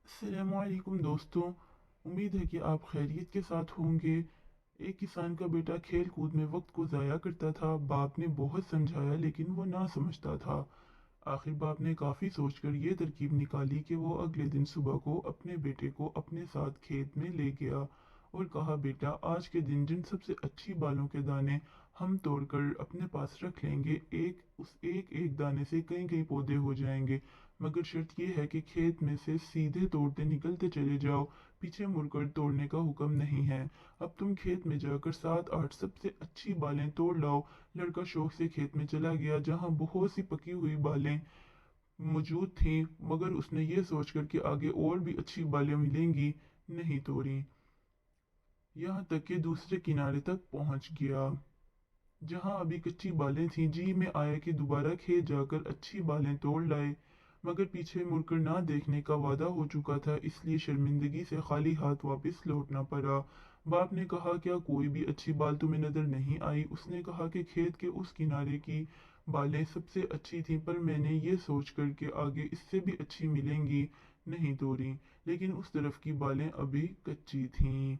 السلام علیکم دوستوں، امید ہے کہ آپ خیریت کے ساتھ ہوں گے۔ ایک کسان کا بیٹا کھیل کود میں وقت کو ضائع کرتا تھا۔ باپ نے بہت سمجھایا لیکن وہ نہ سمجھتا تھا۔ آخر باپ نے کافی سوچ کر یہ ترکیب نکالی کہ وہ اگلے دن صبح کو اپنے بیٹے کو اپنے ساتھ کھیت میں لے گیا اور کہا، بیٹا آج کے دن جن سب سے اچھی بالوں کے دانے ہم توڑ کر اپنے پاس رکھ لیں گے، اس ایک دانے سے کئی کئی پودے ہو جائیں گے، مگر شرط یہ ہے کہ کھیت میں سے سیدھے توڑتے نکلتے چلے جاؤ، پیچھے مڑ کر توڑنے کا حکم نہیں ہے۔ اب تم کھیت میں جا کر 7 8 سب سے اچھی بالیں توڑ لاؤ۔ لڑکا شوق سے کھیت میں چلا گیا جہاں بہت سی پکی ہوئی بالیں موجود تھیں، مگر اس نے یہ سوچ کر کہ آگے اور بھی اچھی بالیں ملیں گی، نہیں توڑی۔ یہاں تک کہ دوسرے کنارے تک پہنچ گیا جہاں ابھی کچی بالیں تھیں۔ جی میں آیا کہ دوبارہ کھیت جا کر اچھی بالیں توڑ لائے، مگر پیچھے مڑ کر نہ دیکھنے کا وعدہ ہو چکا تھا، اس لیے شرمندگی سے خالی ہاتھ واپس لوٹنا پڑا۔ باپ نے کہا، کیا کوئی بھی اچھی بال تمہیں نظر نہیں آئی؟ اس نے کہا کہ کھیت کے اس کنارے کی بالیں سب سے اچھی تھیں، پر میں نے یہ سوچ کر کہ آگے اس سے بھی اچھی ملیں گی، نہیں توڑی، لیکن اس طرف کی بالیں ابھی کچی تھیں۔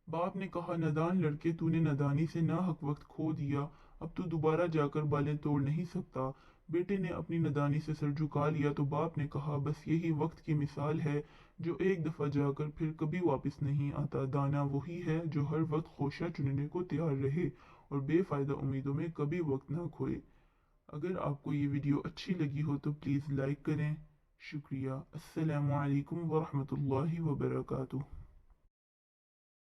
باپ نے کہا، نادان لڑکے، تو نے نادانی سے ناحق وقت کھو دیا، اب تو دوبارہ جا کر بالیں توڑ نہیں سکتا۔ بیٹے نے اپنی نادانی سے سر جھکا لیا تو باپ نے کہا، بس یہی وقت کی مثال ہے جو ایک دفعہ جا کر پھر کبھی واپس نہیں آتا۔ دانا وہی ہے جو ہر وقت خوشہ چننے کو تیار رہے اور بے فائدہ امیدوں میں کبھی وقت نہ کھوئے۔ اگر آپ کو یہ ویڈیو اچھی لگی ہو تو پلیز لائک کریں۔ شکریہ۔ السلام علیکم ورحمۃ اللہ وبرکاتہ۔